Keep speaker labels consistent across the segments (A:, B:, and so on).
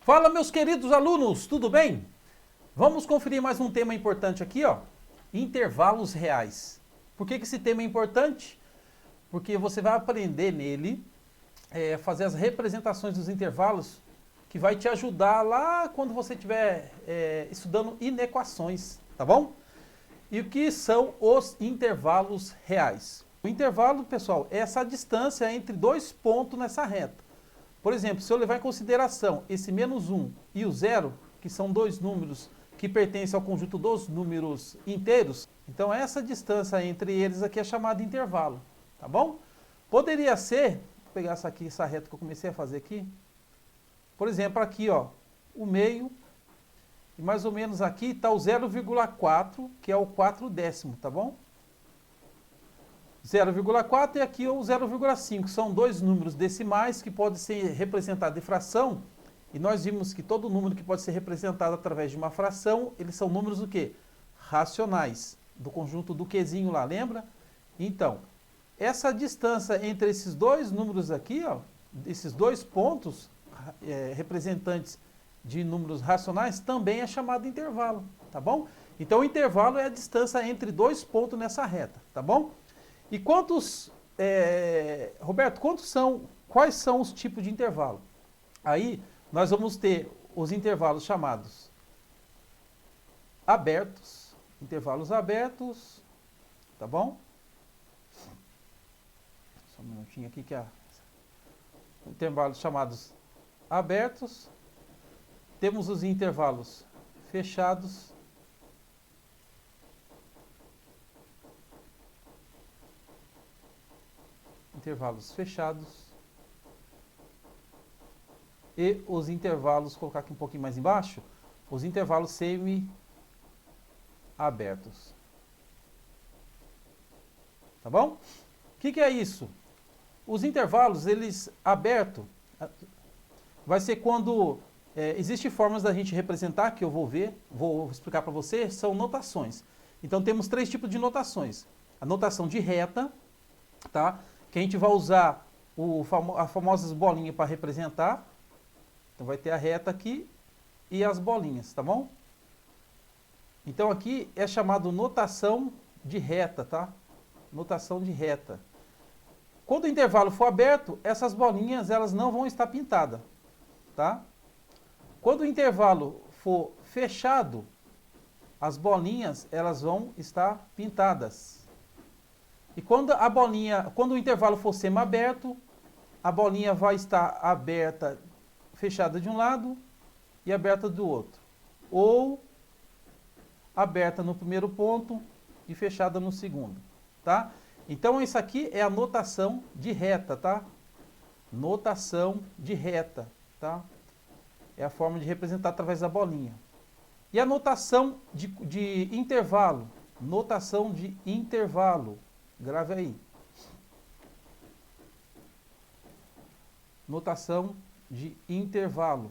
A: Fala, meus queridos alunos, tudo bem? Vamos conferir mais um tema importante aqui, ó. Intervalos reais. Por que esse tema é importante? Porque você vai aprender nele fazer as representações dos intervalos que vai te ajudar lá quando você estiver estudando inequações, tá bom? E o que são os intervalos reais? O intervalo, pessoal, é essa distância entre dois pontos nessa reta. Por exemplo, se eu levar em consideração esse menos 1 e o 0, que são dois números que pertencem ao conjunto dos números inteiros, então essa distância entre eles aqui é chamada de intervalo, tá bom? Poderia ser, vou pegar essa reta que eu comecei a fazer aqui, por exemplo, aqui, ó, o meio, e mais ou menos aqui está o 0,4, que é o 4/10, tá bom? 0,4 e aqui o 0,5. São dois números decimais que podem ser representados em fração. E nós vimos que todo número que pode ser representado através de uma fração, eles são números do quê? Racionais. Do conjunto do quezinho lá, lembra? Então, essa distância entre esses dois números aqui, ó, esses dois pontos representantes de números racionais, também é chamado de intervalo, tá bom? Então, o intervalo é a distância entre dois pontos nessa reta, tá bom? E Roberto, quais são os tipos de intervalo? Aí nós vamos ter os intervalos chamados abertos, intervalos abertos, tá bom? Só um minutinho aqui que intervalos chamados abertos. Temos os intervalos fechados. Intervalos fechados e os intervalos, vou colocar aqui um pouquinho mais embaixo, os intervalos semi-abertos. Tá bom? O que é isso? Os intervalos, eles abertos, vai ser quando existem formas da gente representar, que eu vou explicar para você, são notações. Então temos três tipos de notações. A notação de reta, tá? Que a gente vai usar as famosas bolinhas para representar. Então vai ter a reta aqui e as bolinhas, tá bom? Então aqui é chamado notação de reta, tá? Notação de reta. Quando o intervalo for aberto, essas bolinhas elas não vão estar pintadas, tá? Quando o intervalo for fechado, as bolinhas elas vão estar pintadas. E quando o intervalo for semi-aberto, a bolinha vai estar aberta, fechada de um lado e aberta do outro. Ou aberta no primeiro ponto e fechada no segundo, tá? Então isso aqui é a notação de reta, tá? Notação de reta, tá? É a forma de representar através da bolinha. E a notação de intervalo? Notação de intervalo. Grave aí. Notação de intervalo.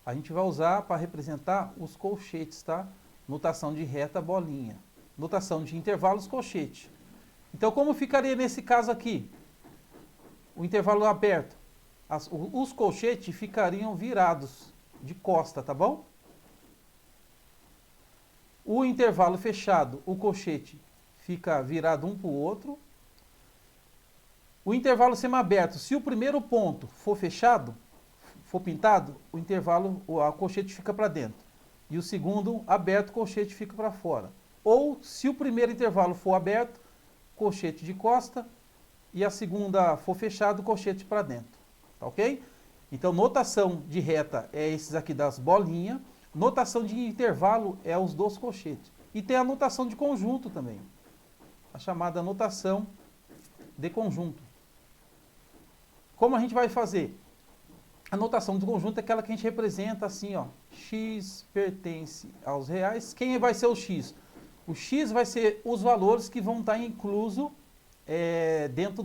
A: A gente vai usar para representar os colchetes, tá? Notação de reta, bolinha. Notação de intervalos, colchete. Então, como ficaria nesse caso aqui? O intervalo aberto. Os colchetes ficariam virados de costa, tá bom? O intervalo fechado, o colchete fica virado um para o outro. O intervalo semi-aberto, se o primeiro ponto for fechado, for pintado, o colchete fica para dentro. E o segundo aberto, o colchete fica para fora. Ou, se o primeiro intervalo for aberto, colchete de costa, e a segunda for fechado, colchete para dentro. Tá ok? Então, notação de reta é esses aqui das bolinhas. Notação de intervalo é os dos colchetes. E tem a notação de conjunto também. A chamada notação de conjunto. Como a gente vai fazer? A notação de conjunto é aquela que a gente representa assim, ó. X pertence aos reais. Quem vai ser o X? O X vai ser os valores que vão estar inclusos dentro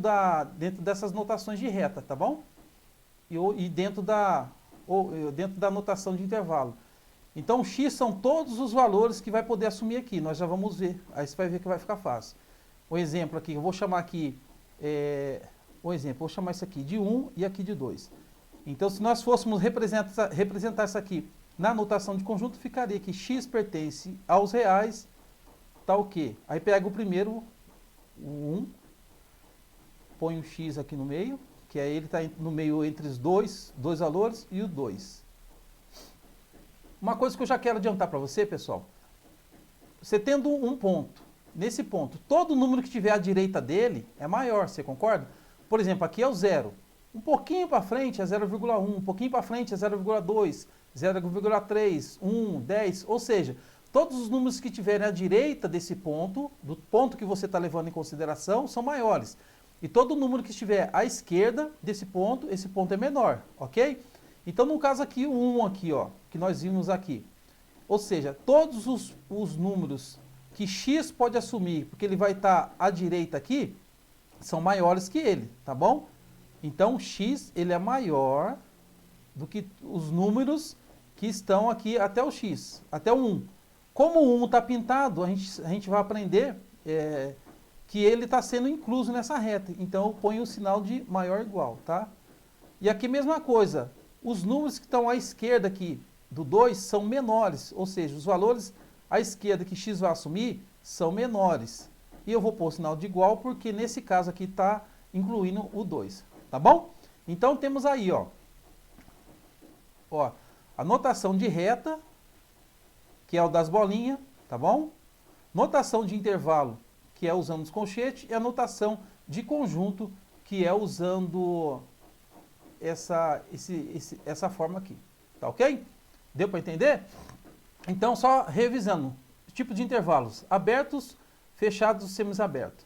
A: dessas notações de reta, tá bom? E dentro da notação de intervalo. Então, o X são todos os valores que vai poder assumir aqui. Nós já vamos ver. Aí você vai ver que vai ficar fácil. O exemplo aqui, eu vou chamar aqui... vou chamar isso aqui de 1 e aqui de 2. Então, se nós fôssemos representar isso aqui na notação de conjunto, ficaria que x pertence aos reais, tá o quê? Aí pega o primeiro, o 1, põe o x aqui no meio, que aí ele está no meio entre os dois valores e o 2. Uma coisa que eu já quero adiantar para você, pessoal, você tendo um ponto, nesse ponto, todo número que tiver à direita dele é maior, você concorda? Por exemplo, aqui é o 0. Um pouquinho para frente é 0,1, um pouquinho para frente é 0,2, 0,3, 1, 10, ou seja, todos os números que tiverem à direita desse ponto, do ponto que você está levando em consideração, são maiores. E todo número que estiver à esquerda desse ponto, esse ponto é menor, ok? Então, no caso aqui, o 1 aqui, ó, que nós vimos aqui. Ou seja, todos os números que x pode assumir, porque ele vai estar à direita aqui, são maiores que ele, tá bom? Então, x ele é maior do que os números que estão aqui até o x, até o 1. Como o 1 está pintado, a gente vai aprender que ele está sendo incluso nessa reta. Então, eu ponho o sinal de maior ou igual, tá? E aqui, mesma coisa. Os números que estão à esquerda aqui do 2 são menores, ou seja, os valores à esquerda que x vai assumir são menores. E eu vou pôr o sinal de igual porque nesse caso aqui está incluindo o 2, tá bom? Então temos aí, ó, a notação de reta, que é o das bolinhas, tá bom? Notação de intervalo, que é usando os colchetes, e a notação de conjunto, que é usando essa forma aqui, tá ok? Deu para entender? Então, só revisando, tipo de intervalos, abertos, fechados, semiabertos.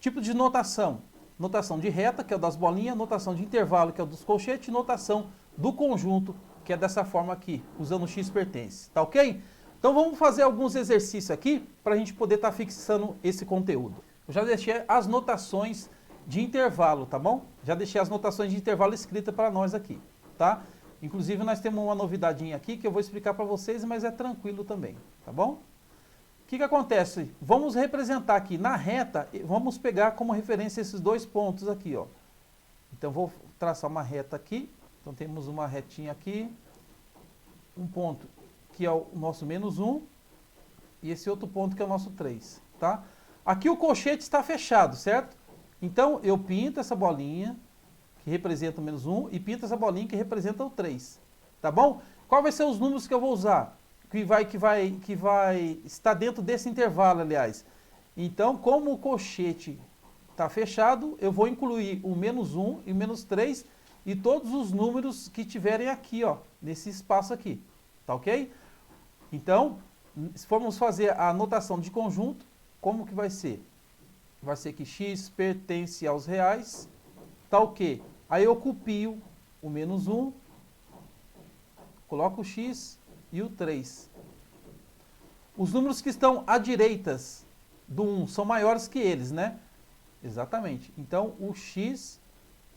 A: Tipo de notação, notação de reta, que é o das bolinhas, notação de intervalo, que é o dos colchetes, e notação do conjunto, que é dessa forma aqui, usando o x pertence, tá ok? Então, vamos fazer alguns exercícios aqui, para a gente poder estar fixando esse conteúdo. Eu já deixei as notações de intervalo, tá bom? Já deixei as notações de intervalo escritas para nós aqui, tá? Inclusive, nós temos uma novidadinha aqui que eu vou explicar para vocês, mas é tranquilo também, tá bom? O que acontece? Vamos representar aqui na reta, vamos pegar como referência esses dois pontos aqui, ó. Então, vou traçar uma reta aqui. Então, temos uma retinha aqui, um ponto que é o nosso menos 1, e esse outro ponto que é o nosso 3, tá? Aqui o colchete está fechado, certo? Então, eu pinto essa bolinha, que representa o menos 1, e pinto essa bolinha que representa o 3. Tá bom? Qual vai ser os números que eu vou usar? Que vai estar dentro desse intervalo, aliás. Então, como o colchete está fechado, eu vou incluir o menos 1 e o menos 3 e todos os números que tiverem aqui, ó, nesse espaço aqui. Tá ok? Então, se formos fazer a notação de conjunto, como que vai ser? Vai ser que x pertence aos reais, tá o quê? Aí eu copio o menos 1, coloco o x e o 3. Os números que estão à direita do 1 são maiores que eles, né? Exatamente. Então, o x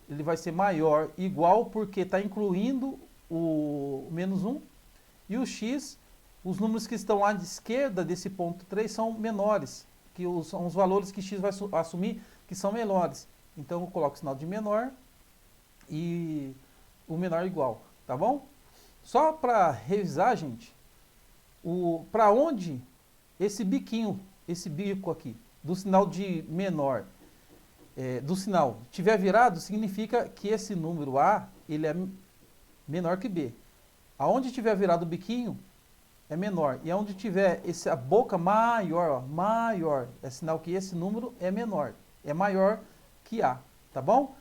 A: ele vai ser maior, igual, porque está incluindo o menos 1. E o x, os números que estão à esquerda desse ponto 3 são menores, que são os valores que x vai assumir, que são menores. Então, eu coloco o sinal de menor e o menor igual, tá bom? Só para revisar, gente, para onde esse biquinho, esse bico aqui, do sinal de menor, do sinal tiver virado, significa que esse número A, ele é menor que B. Aonde tiver virado o biquinho, é menor. E aonde tiver a boca maior, ó, maior, é sinal que esse número é menor, é maior que A, tá bom?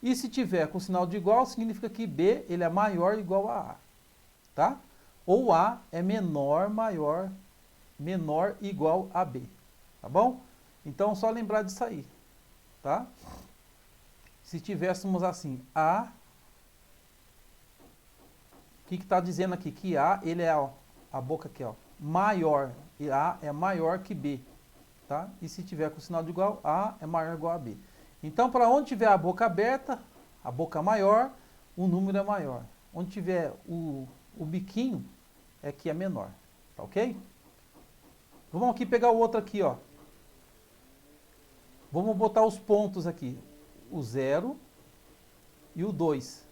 A: E se tiver com sinal de igual, significa que B ele é maior ou igual a A, tá? Ou A é menor, maior, menor igual a B, tá bom? Então, só lembrar disso aí, tá? Se tivéssemos assim, A, o que está dizendo aqui? Que A, ele é, ó, a boca aqui, ó, maior, e A é maior que B, tá? E se tiver com sinal de igual, A é maior ou igual a B. Então, para onde tiver a boca aberta, a boca maior, o número é maior. Onde tiver o biquinho, é que é menor, tá ok? Vamos aqui pegar o outro aqui, ó. Vamos botar os pontos aqui, o 0 e o 2.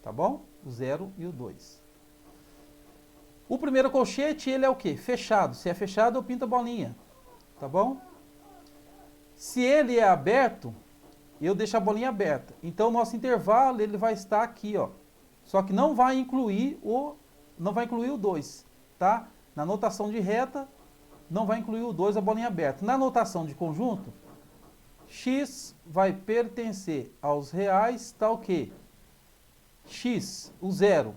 A: tá bom? O 0 e o 2. O primeiro colchete, ele é o quê? Fechado. Se é fechado, eu pinto a bolinha, tá bom? Se ele é aberto, eu deixo a bolinha aberta. Então, o nosso intervalo, ele vai estar aqui, ó. Só que não vai incluir o 2, tá? Na notação de reta, não vai incluir o 2, a bolinha aberta. Na notação de conjunto, x vai pertencer aos reais, tá o quê? X, o 0,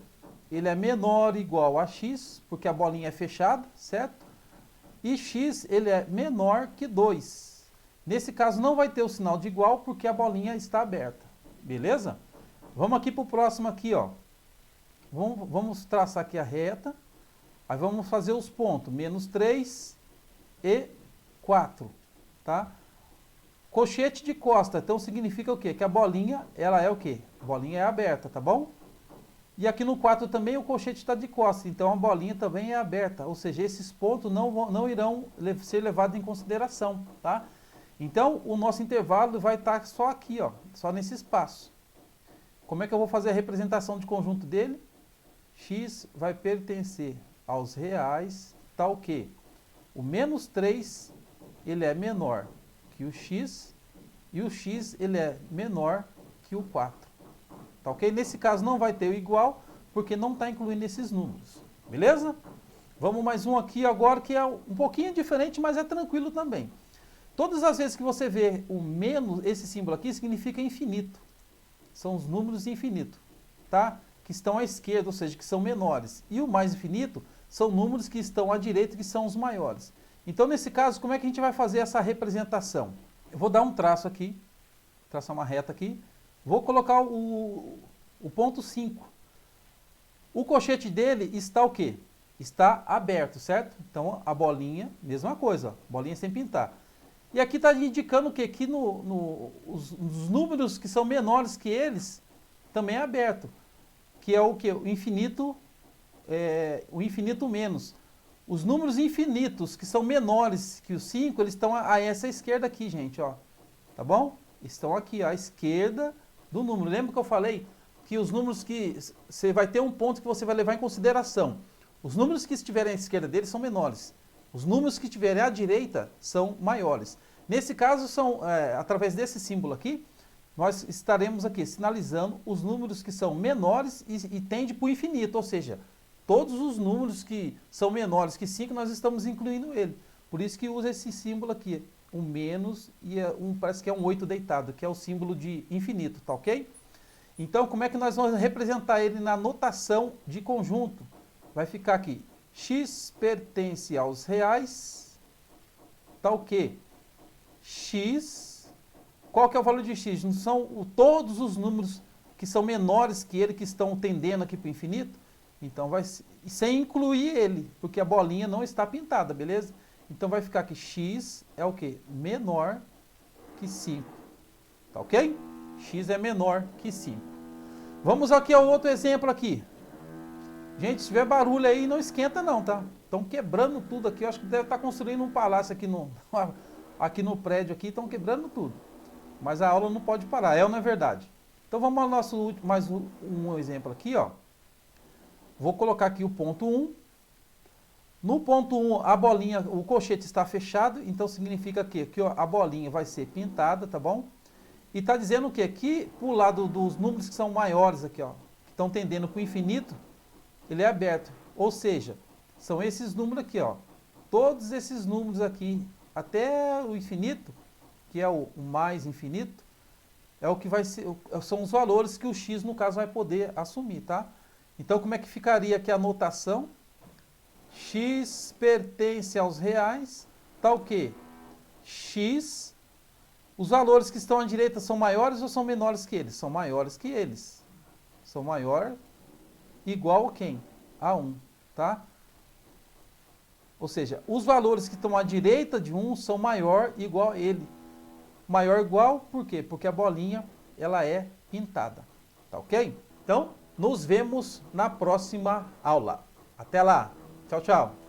A: ele é menor ou igual a x, porque a bolinha é fechada, certo? E x, ele é menor que 2. Nesse caso, não vai ter o sinal de igual, porque a bolinha está aberta. Beleza? Vamos aqui para o próximo aqui, ó. Vamos traçar aqui a reta. Aí vamos fazer os pontos. Menos 3 e 4. Tá? Colchete de costa. Então, significa o quê? Que a bolinha, ela é o quê? A bolinha é aberta, tá bom? E aqui no 4 também o colchete está de costa. Então, a bolinha também é aberta. Ou seja, esses pontos não irão ser levados em consideração, tá? Então, o nosso intervalo vai estar só aqui, ó, só nesse espaço. Como é que eu vou fazer a representação de conjunto dele? X vai pertencer aos reais, tá o quê? O menos 3, ele é menor que o x, e o x, ele é menor que o 4. Tá ok? Nesse caso, não vai ter o igual, porque não está incluindo esses números. Beleza? Vamos mais um aqui agora, que é um pouquinho diferente, mas é tranquilo também. Todas as vezes que você vê o menos, esse símbolo aqui, significa infinito. São os números infinitos, tá? Que estão à esquerda, ou seja, que são menores. E o mais infinito são números que estão à direita, que são os maiores. Então, nesse caso, como é que a gente vai fazer essa representação? Eu vou dar um traço aqui, traçar uma reta aqui. Vou colocar o ponto 5. O colchete dele está o quê? Está aberto, certo? Então, a bolinha, mesma coisa, ó, bolinha sem pintar. E aqui está indicando o quê? Que os números que são menores que eles também é aberto. Que é o quê? O infinito menos. Os números infinitos que são menores que os 5, eles estão a essa esquerda aqui, gente, ó. Tá bom? Estão aqui, à esquerda do número. Lembra que eu falei que os números que... Você vai ter um ponto que você vai levar em consideração. Os números que estiverem à esquerda deles são menores. Os números que estiverem à direita são maiores. Nesse caso, através desse símbolo aqui, nós estaremos aqui sinalizando os números que são menores e tende para o infinito, ou seja, todos os números que são menores que 5, nós estamos incluindo ele. Por isso que usa esse símbolo aqui, um menos e parece que é um 8 deitado, que é o símbolo de infinito, tá ok? Então, como é que nós vamos representar ele na notação de conjunto? Vai ficar aqui, x pertence aos reais, tá o quê? X, qual que é o valor de x? Não são todos os números que são menores que ele, que estão tendendo aqui para o infinito? Então, sem incluir ele, porque a bolinha não está pintada, beleza? Então, vai ficar que x é o quê? Menor que 5, tá ok? X é menor que 5. Vamos aqui ao outro exemplo aqui. Gente, se tiver barulho aí, não esquenta não, tá? Estão quebrando tudo aqui. Eu acho que deve estar construindo um palácio aqui no prédio aqui. Estão quebrando tudo. Mas a aula não pode parar. É ou não é verdade? Então vamos ao nosso mais um exemplo aqui, ó. Vou colocar aqui o ponto 1. No ponto 1, a bolinha, o colchete está fechado. Então significa que ó, a bolinha vai ser pintada, tá bom? E está dizendo o quê? Que pro lado dos números que são maiores aqui, ó, que estão tendendo para o infinito, ele é aberto. Ou seja, são esses números aqui, ó. Todos esses números aqui, até o infinito, que é o mais infinito, é o que vai ser, são os valores que o x, no caso, vai poder assumir, tá? Então, como é que ficaria aqui a notação? X pertence aos reais, tá o quê? X, os valores que estão à direita são maiores ou são menores que eles? São maiores que eles. São maior igual a quem? A 1, tá? Ou seja, os valores que estão à direita de 1 são maior igual a ele. Maior igual, por quê? Porque a bolinha, ela é pintada, tá ok? Então, nos vemos na próxima aula. Até lá. Tchau, tchau.